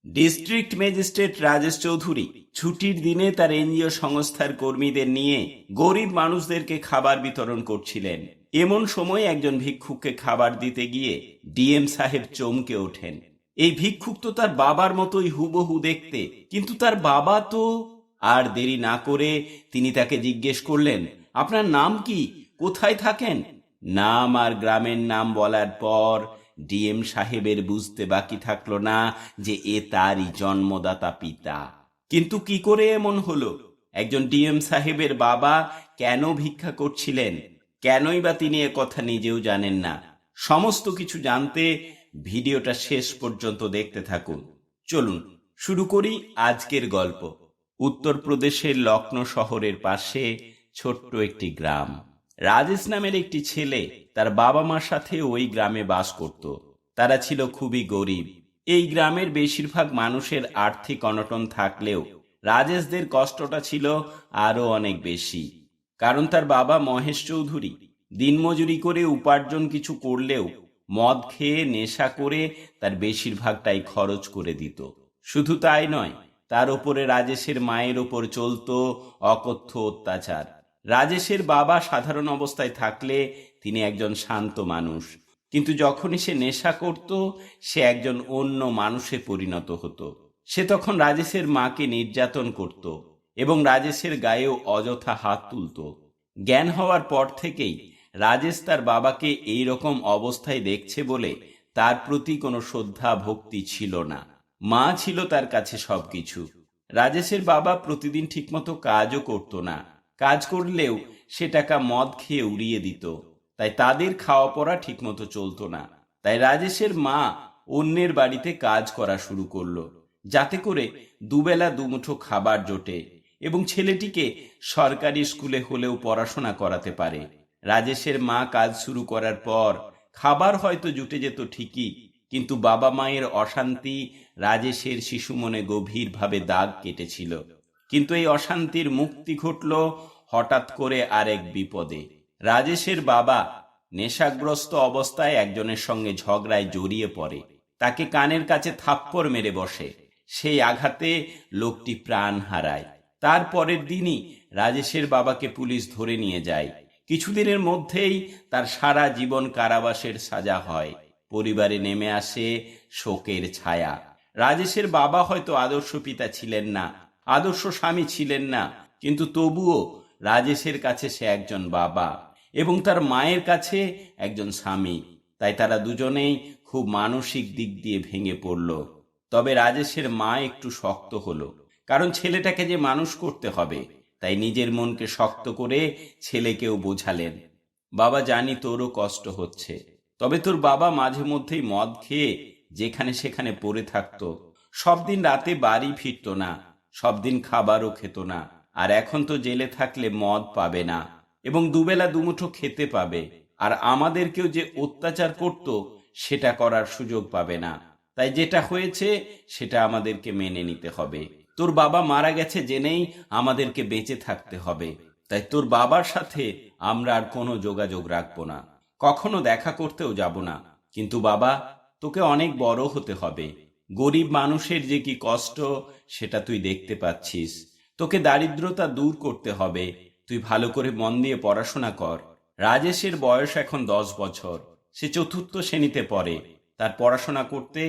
District magistrate Rajesh Chowdhury ছুটির দিনে তার এনজিও সংস্থার কর্মীদের নিয়ে গরিব মানুষদেরকে খাবার বিতরণ করছিলেন। এমন সময় একজন ভিক্ষুককে খাবার দিতে গিয়ে ডিএম সাহেব চমকে ওঠেন। এই ভিক্ষুক তো তার বাবার মতোই হুবহু দেখতে, কিন্তু তার বাবা তো। আর দেরি না করে তিনি তাকে জিজ্ঞেস করলেন, আপনার নাম কি, কোথায় থাকেন? নাম আর গ্রামের নাম বলার পর ডিএম সাহেবের বুঝতে বাকি থাকলো না যে এ তারই জন্মদাতা পিতা। কিন্তু কি করে এমন হলো? একজন ডিএম সাহেবের বাবা কেন ভিক্ষা করছিলেন, কেনই বা তিনি কথা নিজেও জানেন না। সমস্ত কিছু জানতে ভিডিওটা শেষ পর্যন্ত দেখতে থাকুন। চলুন শুরু করি আজকের গল্প। উত্তরপ্রদেশের লখনৌ শহরের পাশে ছোট্ট একটি গ্রাম। রাজেশ নামের একটি ছেলে তার বাবা মার সাথে ওই গ্রামে বাস করত। তারা ছিল খুবই গরিব। এই গ্রামের বেশিরভাগ মানুষের আর্থিক অনটন থাকলেও রাজেশদের কষ্টটা ছিল আরো অনেক বেশি। কারণ তার বাবা মহেশ চৌধুরী দিনমজুরি করে উপার্জন কিছু করলেও মদ খেয়ে নেশা করে তার বেশিরভাগটাই খরচ করে দিত। শুধু তাই নয়, তার উপরে রাজেশের মায়ের ওপর চলত অকথ্য অত্যাচার। রাজেশের বাবা সাধারণ অবস্থায় থাকলে তিনি একজন শান্ত মানুষ, কিন্তু যখনই সে নেশা করত সে একজন অন্য মানুষে পরিণত হতো। সে তখন রাজেশের মাকে নির্যাতন করত এবং রাজেশের গায়েও অযথা হাত তুলত। জ্ঞান হওয়ার পর থেকেই রাজেশ তার বাবাকে এই রকম অবস্থায় দেখছে বলে তার প্রতি কোনো শ্রদ্ধা ভক্তি ছিল না। মা ছিল তার কাছে সবকিছু। রাজেশের বাবা প্রতিদিন ঠিকমতো কাজও করত না, কাজ করলেও সে টাকা মদ খেয়ে উড়িয়ে দিত। তাই তাদের খাওয়া পড়া ঠিকমতো চলতো না। তাই রাজেশের মা অন্যের বাড়িতে কাজ করা শুরু করলো, যাতে করে দুবেলা দুমুঠো খাবার জোটে এবং ছেলেটিকে সরকারি স্কুলে হলেও পড়াশোনা করাতে পারে। রাজেশের মা কাজ শুরু করার পর খাবার হয়তো জুটে যেত ঠিকই, কিন্তু বাবা মায়ের অশান্তি রাজেশের শিশু মনে গভীরভাবে দাগ কেটেছিল। কিন্তু এই অশান্তির মুক্তি ঘটল হঠাৎ করে আরেক বিপদে। রাজেশের বাবা নেশাগ্রস্ত অবস্থায় একজনের সঙ্গে ঝগড়ায় জড়িয়ে পড়ে, তাকে কানের কাছে থাপ্পড় মেরে বসে। সেই আঘাতে লোকটি প্রাণ হারায়। তার পরের দিনই রাজেশের বাবাকে পুলিশ ধরে নিয়ে যায়। কিছুদিনের মধ্যেই তার সারা জীবন কারাবাসের সাজা হয়। পরিবারে নেমে আসে শোকের ছায়া। রাজেশের বাবা হয়তো আদর্শ পিতা ছিলেন না, আদর্শ স্বামী ছিলেন না, কিন্তু তবুও রাজেশের কাছে সে একজন বাবা এবং তার মায়ের কাছে একজন স্বামী। তাই তারা দুজনেই খুব মানসিক দিক দিয়ে ভেঙে পড়ল। তবে রাজেশের মা একটু শক্ত হলো, কারণ ছেলেটাকে যে মানুষ করতে হবে। তাই নিজের মনকে শক্ত করে ছেলেকেও বোঝালেন, বাবা জানি তোরও কষ্ট হচ্ছে, তবে তোর বাবা মাঝে মধ্যেই মদ খেয়ে যেখানে সেখানে পড়ে থাকতো। সব দিন রাতে বাড়ি ফিরতো না, সব দিন খাবারও খেত না। আর এখন তো জেলে থাকলে মদ পাবে না এবং দুবেলা দুমুঠো খেতে পাবে, আর আমাদেরকেও যে অত্যাচার করত সেটা করার সুযোগ পাবে না। তাই যেটা হয়েছে সেটা আমাদেরকে মেনে নিতে হবে। তোর বাবা মারা গেছে জেনেই আমাদেরকে বেঁচে থাকতে হবে। তাই তোর বাবার সাথে আমরা আর কোনো যোগাযোগ রাখবো না, কখনো দেখা করতেও যাব না। কিন্তু বাবা, তোকে অনেক বড় হতে হবে। গরিব মানুষের যে কি কষ্ট সেটা তুই দেখতে পাচ্ছিস। তোকে দারিদ্রতা দূর করতে হবে। তুই ভালো করে মন দিয়ে পড়াশোনা কর। রাজেশের বয়স এখন 10 বছর। সে চতুর্থ শ্রেণীতে পড়ে। তার পড়াশোনা করতে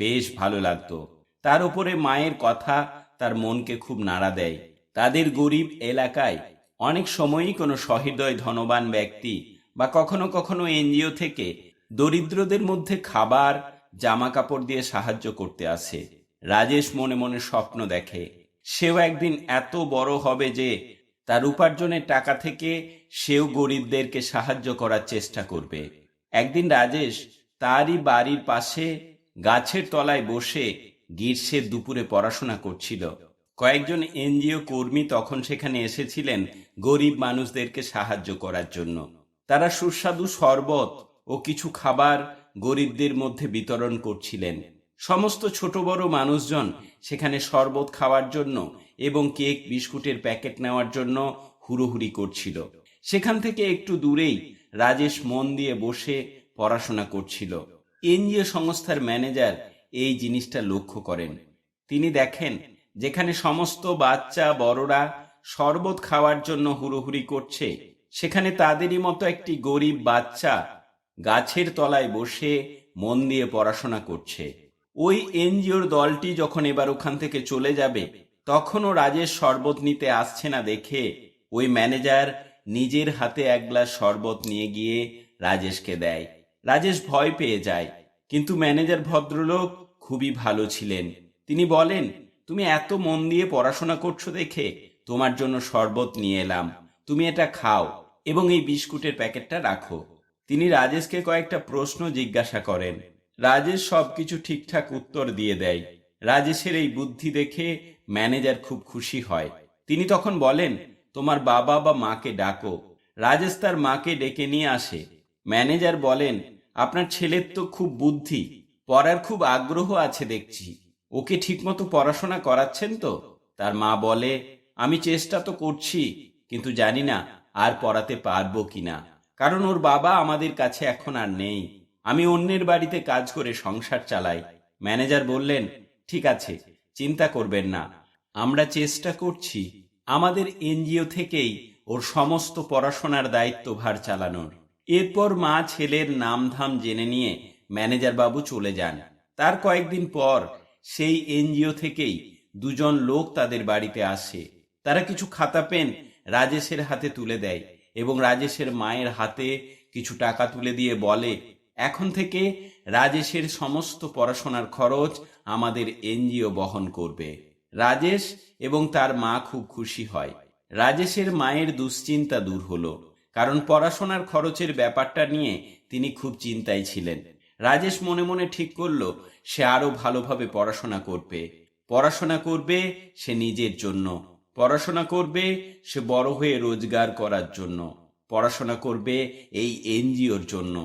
বেশ ভালো লাগতো। তার উপরে মায়ের কথা তার মনকে খুব নাড়া দেয়। তাদের গরিব এলাকায় অনেক সময়ই কোনো সহৃদয় ধনবান ব্যক্তি বা কখনো কখনো এনজিও থেকে দরিদ্রদের মধ্যে খাবার, জামা কাপড় দিয়ে সাহায্য করতে আসে। রাজেশ মনে মনে স্বপ্ন দেখে সেও একদিন এত বড় হবে যে তার উপার্জনের টাকা থেকে সেও গরিবদেরকে সাহায্য করার চেষ্টা করবে। একদিন রাজেশ তারই বাড়ির পাশে গাছের তলায় বসে গ্রীষ্মের দুপুরে পড়াশোনা করছিল। কয়েকজন এনজিও কর্মী তখন সেখানে এসেছিলেন গরিব মানুষদেরকে সাহায্য করার জন্য। তারা সুস্বাদু শরবত ও কিছু খাবার গরিবদের মধ্যে বিতরণ করছিলেন। সমস্ত ছোট বড় মানুষজন সেখানে শরবত খাওয়ার জন্য এবং কেক বিস্কুটের প্যাকেট নেওয়ার জন্য হুড়োহুড়ি করছিল। সেখান থেকে একটু দূরেই রাজেশ মন দিয়ে বসে পড়াশোনা করছিল। এনজিও সংস্থার ম্যানেজার এই জিনিসটা লক্ষ্য করেন তিনি দেখেন যেখানে সমস্ত বাচ্চা বড়রা শরবত খাওয়ার জন্য হুড়োহুড়ি করছে, সেখানে তাদেরই মতো একটি গরিব বাচ্চা গাছের তলায় বসে মন দিয়ে পড়াশোনা করছে। ওই এনজিওর দলটি যখন এবার ওখান থেকে চলে যাবে, তখনও রাজেশ শরবত নিতে আসছে না দেখে ওই ম্যানেজার নিজের হাতে এক গ্লাস শরবত নিয়ে গিয়ে রাজেশকে দেয়। রাজেশ ভয় পেয়ে যায়, কিন্তু ম্যানেজার ভদ্রলোক খুবই ভালো ছিলেন। তিনি বলেন, তুমি এত মন দিয়ে পড়াশোনা করছো দেখে তোমার জন্য শরবত নিয়ে এলাম, তুমি এটা খাও এবং এই বিস্কুটের প্যাকেটটা রাখো। তিনি রাজেশকে কয়েকটা প্রশ্ন জিজ্ঞাসা করেন। রাজেশ সবকিছু ঠিকঠাক উত্তর দিয়ে দেয়। রাজেশের এই বুদ্ধি দেখে ম্যানেজার খুব খুশি হয়। তিনি তখন বলেন, তোমার বাবা বা মাকে ডাকো। রাজেশ তার মাকে ডেকে নিয়ে আসে। ম্যানেজার বলেন, আপনার ছেলের তো খুব বুদ্ধি, পড়ার খুব আগ্রহ আছে দেখছি, ওকে ঠিকমতো পড়াশোনা করাচ্ছেন তো? তার মা বলে, আমি চেষ্টা তো করছি, কিন্তু জানি না আর পড়াতে পারবো কিনা, কারণ ওর বাবা আমাদের কাছে এখন আর নেই, আমি অন্যের বাড়িতে কাজ করে সংসার চালাই। ম্যানেজার বললেন, ঠিক আছে, চিন্তা করবেন না, আমরা চেষ্টা করছি আমাদের এনজিও থেকেই ওর সমস্ত পড়াশোনার দায়িত্বভার চালানোর। এরপর মা ছেলের নামধাম জেনে নিয়ে ম্যানেজার বাবু চলে যান। তার কয়েকদিন পর সেই এনজিও থেকেই দুজন লোক তাদের বাড়িতে আসে। তারা কিছু খাতা পেন রাজেশের হাতে তুলে দেয় এবং রাজেশের মায়ের হাতে কিছু টাকা তুলে দিয়ে বলে, এখন থেকে রাজেশের সমস্ত পড়াশোনার খরচ আমাদের এনজিও বহন করবে। রাজেশ এবং তার মা খুব খুশি হয়। রাজেশের মায়ের দুশ্চিন্তা দূর হলো, কারণ পড়াশোনার খরচের ব্যাপারটা নিয়ে তিনি খুব চিন্তায় ছিলেন। রাজেশ মনে মনে ঠিক করলো সে আরো ভালোভাবে পড়াশোনা করবে। পড়াশোনা করবে সে নিজের জন্য, পড়াশোনা করবে সে বড় হয়ে রোজগার করার জন্য, পড়াশোনা করবে এই এনজিওর জন্য,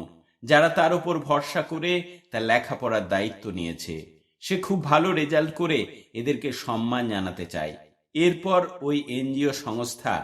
যারা তার উপর ভরসা করে তার লেখাপড়ার দায়িত্ব নিয়েছে। সে খুব ভালো রেজাল্ট করে এদেরকে সম্মান জানাতে চায়। এরপর ওই এনজিও সংস্থা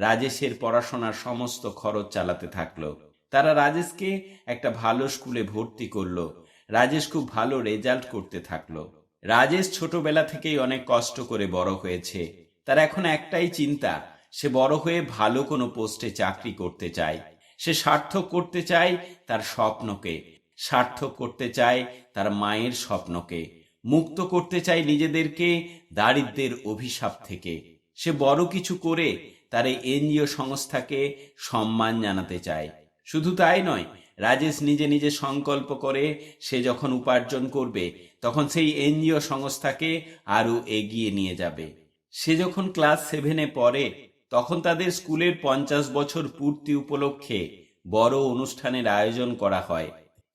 রাজেশের পড়াশোনার সমস্ত খরচ চালাতে থাকলো। তারা রাজেশকে একটা ভালো স্কুলে ভর্তি করলো। রাজেশ খুব ভালো রেজাল্ট করতে থাকলো। রাজেশ ছোটবেলা থেকেই অনেক কষ্ট করে বড় হয়েছে। তার এখন একটাই চিন্তা, সে বড় হয়ে ভালো কোনো পোস্টে চাকরি করতে চায়। সে সার্থক করতে চায় তার স্বপ্নকে, সার্থক করতে চায় তার মায়ের স্বপ্নকে, মুক্ত করতে চায় নিজেদেরকে দারিদ্র্যের অভিশাপ থেকে। সে বড় কিছু করে তার এই এনজিও সংস্থাকে সম্মান জানাতে চায়। শুধু তাই নয়, রাজেশ নিজে নিজে সংকল্প করে সে যখন উপার্জন করবে তখন সেই এনজিও সংস্থাকে আরো এগিয়ে নিয়ে যাবে। সে যখন ক্লাস 7-এ পড়ে তখন তাদের স্কুলের 50 বছর পূর্তি উপলক্ষে বড় অনুষ্ঠানের আয়োজন করা হয়।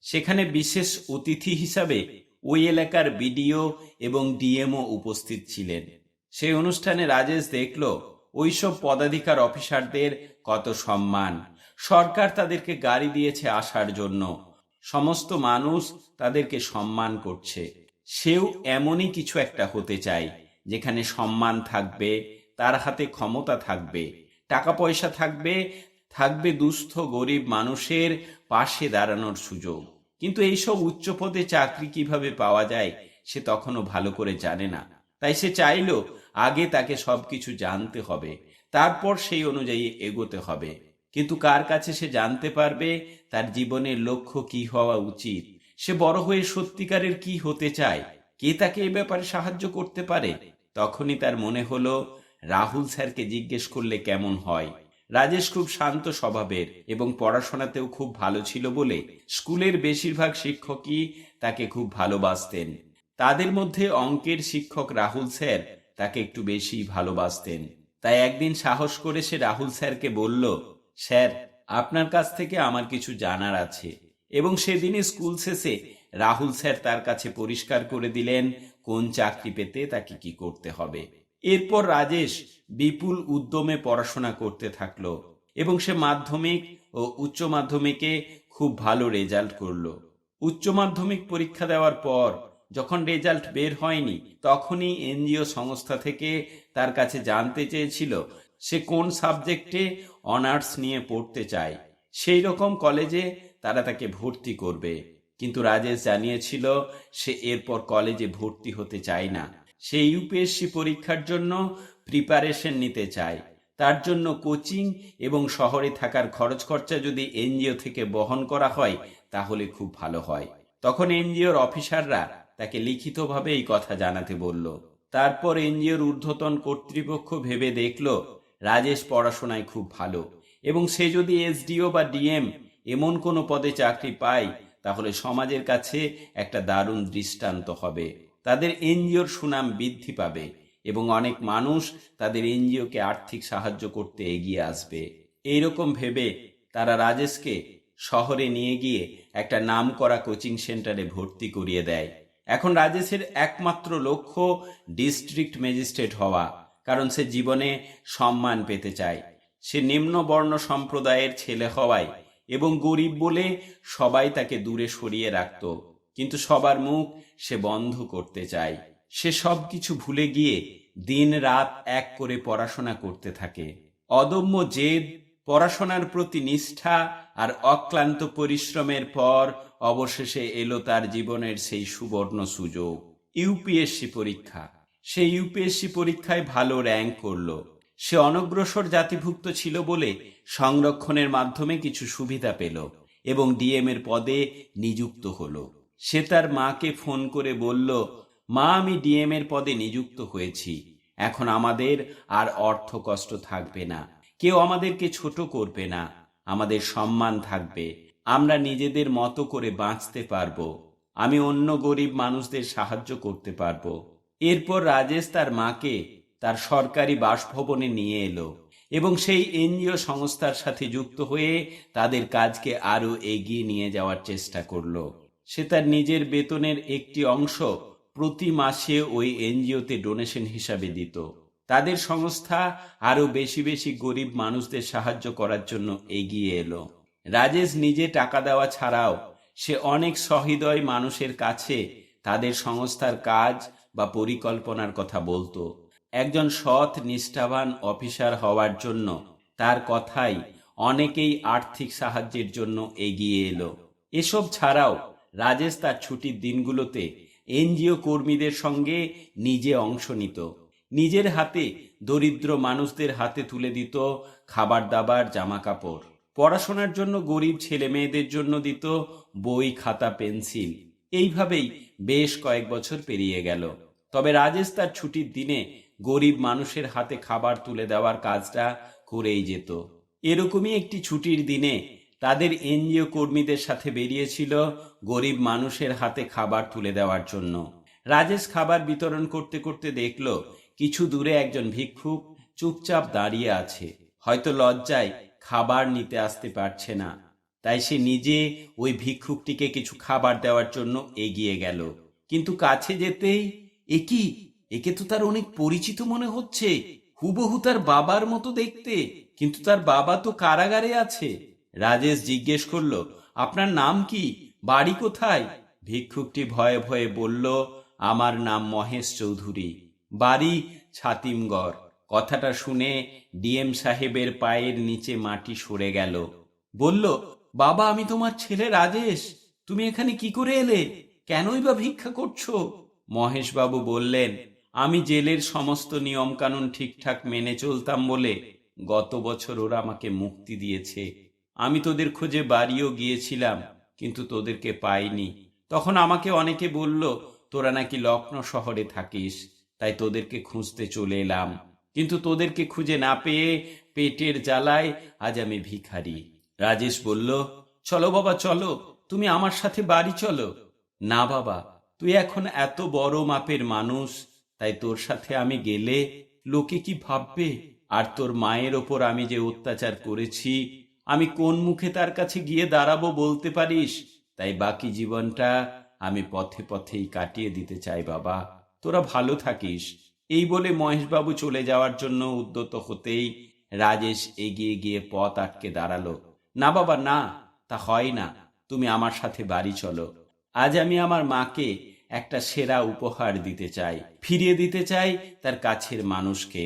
সেখানে বিশেষ অতিথি হিসাবে ওই এলাকার বিডিও এবং ডিএমও উপস্থিত ছিলেন। সেই অনুষ্ঠানে রাজেশ দেখল ওইসব পদাধিকার অফিসারদের কত সম্মান, সরকার তাদেরকে গাড়ি দিয়েছে আসার জন্য, সমস্ত মানুষ তাদেরকে সম্মান করছে। সেও এমনই কিছু একটা হতে চায় যেখানে সম্মান থাকবে, তার হাতে ক্ষমতা থাকবে, টাকা পয়সা থাকবে, থাকবে দুস্থ গরিব মানুষের পাশে দাঁড়ানোর সুযোগ। কিন্তু এইসব উচ্চ পদে চাকরি কিভাবে পাওয়া যায় সে তখনও ভালো করে জানে না। তাই সে চাইল আগে তাকে সবকিছু জানতে হবে, তারপর সেই অনুযায়ী এগোতে হবে। কিন্তু কার কাছে সে জানতে পারবে তার জীবনের লক্ষ্য কি হওয়া উচিত, সে বড় হয়ে সত্যিকারের কি হতে চায়, কে তাকে এ ব্যাপারে সাহায্য করতে পারে? তখনই তার মনে হলো রাহুল স্যারকে জিজ্ঞেস করলে কেমন হয়। রাজেশ খুব শান্ত স্বভাবের এবং পড়াশোনাতেও খুব ভালো ছিল বলে স্কুলের বেশিরভাগ শিক্ষকই তাকে খুব ভালোবাসতেন। তাদের মধ্যে অঙ্কের শিক্ষক রাহুল স্যার তাকে একটু বেশি ভালোবাসতেন। তাই একদিন সাহস করে সে রাহুল স্যারকে বলল, স্যার, আপনার কাছ থেকে আমার কিছু জানার আছে। এবং সেদিনই স্কুল শেষে রাহুল স্যার তার কাছে পরিষ্কার করে দিলেন কোন চাকরি পেতে তাকে কি করতে হবে। এরপর রাজেশ বিপুল উদ্যমে পড়াশোনা করতে থাকলো এবং সে মাধ্যমিক ও উচ্চ মাধ্যমিকে খুব ভালো রেজাল্ট করলো। উচ্চ মাধ্যমিক পরীক্ষা দেওয়ার পর যখন রেজাল্ট বের হয়নি, তখনই এনজিও সংস্থা থেকে তার কাছে জানতে চেয়েছিল সে কোন সাবজেক্টে অনার্স নিয়ে পড়তে চায়। সেই রকম কলেজে তারা তাকে ভর্তি করবে। কিন্তু রাজেশ জানিয়েছিল সে এরপর কলেজে ভর্তি হতে চায় না। সে ইউপিএসসি পরীক্ষার জন্য প্রিপারেশন নিতে চায়। তার জন্য কোচিং এবং শহরে থাকার খরচ খরচা যদি এনজিও থেকে বহন করা হয় তাহলে খুব ভালো হয়। তখন এনজিওর অফিসাররা তাকে লিখিতভাবে এই কথা জানাতে বলল। তারপর এনজিওর ঊর্ধ্বতন কর্তৃপক্ষ ভেবে দেখল রাজেশ পড়াশোনায় খুব ভালো এবং সে যদি এসডিও বা ডিএম এমন কোনো পদে চাকরি পায় তাহলে সমাজের কাছে একটা দারুণ দৃষ্টান্ত হবে। তাদের এনজিওর সুনাম বৃদ্ধি পাবে এবং অনেক মানুষ তাদের এনজিওকে আর্থিক সাহায্য করতে এগিয়ে আসবে। এইরকম ভেবে তারা রাজেশকে শহরে নিয়ে গিয়ে একটা নামকরা কোচিং সেন্টারে ভর্তি করিয়ে দেয়। এখন রাজেশের একমাত্র লক্ষ্য ডিস্ট্রিক্ট ম্যাজিস্ট্রেট হওয়া, কারণ সে জীবনে সম্মান পেতে চায়। সে নিম্ন বর্ণ সম্প্রদায়ের ছেলে হওয়ায় এবং গরিব বলে সবাই তাকে দূরে সরিয়ে রাখত, কিন্তু সবার মুখ সে বন্ধ করতে চায়। সে সবকিছু ভুলে গিয়ে দিন রাত এক করে পড়াশোনা করতে থাকে। অদম্য জেদ, পড়াশোনার প্রতি নিষ্ঠা আর অক্লান্ত পরিশ্রমের পর অবশেষে এলো তার জীবনের সেই সুবর্ণ সুযোগ, ইউপিএসসি পরীক্ষা। সে ইউপিএসসি পরীক্ষায় ভালো র্যাঙ্ক করলো। সে অনগ্রসর জাতিভুক্ত ছিল বলে সংরক্ষণের মাধ্যমে কিছু সুবিধা পেল এবং ডিএম এর পদে নিযুক্ত হলো। সে তার মাকে ফোন করে বলল, মা, আমি ডিএম এর পদে নিযুক্ত হয়েছি। এখন আমাদের আর অর্থ কষ্ট থাকবে না, কেউ আমাদেরকে ছোট করবে না, আমাদের সম্মান থাকবে, আমরা নিজেদের মতো করে বাঁচতে পারবো, আমি অন্য গরিব মানুষদের সাহায্য করতে পারবো। এরপর রাজেশ তার মাকে তার সরকারি বাসভবনে নিয়ে এলো এবং সেই এনজিও সংস্থার সাথে যুক্ত হয়ে তাদের কাজকে আরো এগিয়ে নিয়ে যাওয়ার চেষ্টা করলো। সে তার নিজের বেতনের একটি অংশ প্রতি মাসে ওই এনজিওতে ডোনেশন হিসাবে দিত। তাদের সংস্থা আরো বেশি বেশি গরিব মানুষদের সাহায্য করার জন্য এগিয়ে এলো। রাজেশ নিজে টাকা দেওয়া ছাড়াও সে অনেক সহৃদয় মানুষের কাছে তাদের সংস্থার কাজ বা পরিকল্পনার কথা বলতো। একজন সৎ নিষ্ঠাবান অফিসার হওয়ার জন্য তার কথাই অনেকেই আর্থিক সাহায্যের জন্য এগিয়ে এলো। এসব ছাড়াও রাজেশ তার ছুটির দিনগুলোতে এনজিও কর্মীদের সঙ্গে নিজে অংশ নিত। নিজের হাতে দরিদ্র মানুষদের হাতে তুলে দিত খাবার দাবার, জামা কাপড়। পড়াশোনার জন্য গরিব ছেলে মেয়েদের জন্য দিত বই, খাতা, পেন্সিল। এইভাবেই বেশ কয়েক বছর পেরিয়ে গেল। তবে রাজেশ তার ছুটির দিনে গরিব মানুষের হাতে খাবার তুলে দেওয়ার কাজটা করেই যেত। এরকমই একটি ছুটির দিনে তাদের এনজিও কর্মীদের সাথে বেরিয়েছিল গরিব মানুষের হাতে খাবার তুলে দেওয়ার জন্য। রাজেশ খাবার বিতরণ করতে করতে দেখল কিছু দূরে একজন ভিক্ষুক চুপচাপ দাঁড়িয়ে আছে, হয়তো লজ্জায় খাবার নিতে আসতে পারছে না। তাই সে নিজে ওই ভিক্ষুকটিকে কিছু খাবার দেওয়ার জন্য এগিয়ে গেল। কিন্তু কাছে যেতেই, একে তো তার অনেক পরিচিত মনে হচ্ছে, হুবহু তার বাবার মতো দেখতে, কিন্তু তার বাবা তো কারাগারে আছে। রাজেশ জিজ্ঞেস করল, আপনার নাম কি, বাড়ি কোথায়? ভিক্ষুকটি ভয়ে ভয়ে বলল, আমার নাম মহেশ চৌধুরী, বাড়ি ছাতিমগড়। কথাটা শুনে ডিএম সাহেবের পায়ের নিচে মাটি সরে গেল। বলল, বাবা, আমি তোমার ছেলে রাজেশ। তুমি এখানে কি করে এলে? কেনই বা ভিক্ষা করছো? মহেশবাবু বললেন, আমি জেলের সমস্ত নিয়ম কানুন ঠিকঠাক মেনে চলতাম বলে গত বছর ওরা আমাকে মুক্তি দিয়েছে। আমি তোদের খোঁজে বাড়িও গিয়েছিলাম, কিন্তু তোদেরকে পাইনি। তখন আমাকে অনেকে বলল তোরা নাকি লখনৌ শহরে থাকিস, তাই তোদেরকে খুঁজতে চলে এলাম। কিন্তু তোদেরকে খুঁজে না পেয়ে পেটের জ্বালায় আজ আমি ভিখারি। রাজেশ বলল, চলো বাবা চলো, তুমি আমার সাথে বাড়ি চলো। না বাবা, তুই এখন এত বড় মাপের মানুষ, তাই তোর সাথে আমি গেলে লোকে কি ভাববে? আর তোর মায়ের ওপর আমি যে অত্যাচার করেছি, আমি কোন মুখে তার কাছে গিয়ে দাঁড়াবো বলতে পারিস? তাই বাকি জীবনটা আমি পথে পথেই কাটিয়ে দিতে চাই বাবা, তোরা ভালো থাকিস। এই বলে মহেশবাবু চলে যাওয়ার জন্য উদ্যত হতেই রাজেশ এগিয়ে গিয়ে পথ আটকে দাঁড়ালো। না বাবা না, তা হয় না, তুমি আমার সাথে বাড়ি চলো। আজ আমি আমার মাকে একটা সেরা উপহার দিতে চাই, ফিরিয়ে দিতে চাই তার কাছের মানুষকে,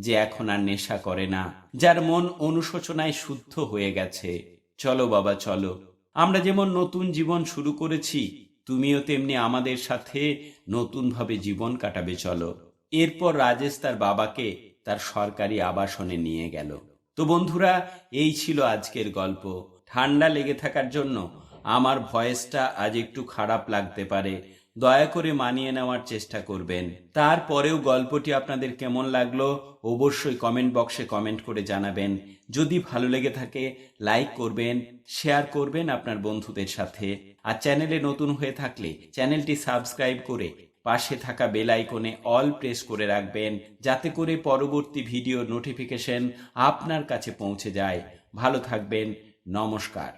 যে এখন আর নেশা করে না, যার মন অনুশোচনায় শুদ্ধ হয়ে গেছে। চলো বাবা চলো, আমরা যেমন নতুন জীবন শুরু করেছি তুমিও তেমনি আমাদের সাথে নতুনভাবে জীবন কাটাবে চলো। এরপর রাজেশ তার বাবাকে তার সরকারি আবাসনে নিয়ে গেল। তো বন্ধুরা, এই ছিল আজকের গল্প। ঠান্ডা লেগে থাকার জন্য আমার ভয়েসটা আজ একটু খারাপ লাগতে পারে, দয়া করে মানিয়ে নেওয়ার চেষ্টা করবেন। তারপরেও গল্পটি আপনাদের কেমন লাগলো অবশ্যই কমেন্ট বক্সে কমেন্ট করে জানাবেন। যদি ভালো লেগে থাকে লাইক করবেন, শেয়ার করবেন আপনার বন্ধুদের সাথে। আর চ্যানেলে নতুন হয়ে থাকলে চ্যানেলটি সাবস্ক্রাইব করে পাশে থাকা বেল আইকনে অল প্রেস করে রাখবেন, যাতে করে পরবর্তী ভিডিও নোটিফিকেশন আপনার কাছে পৌঁছে যায়। ভালো থাকবেন। নমস্কার।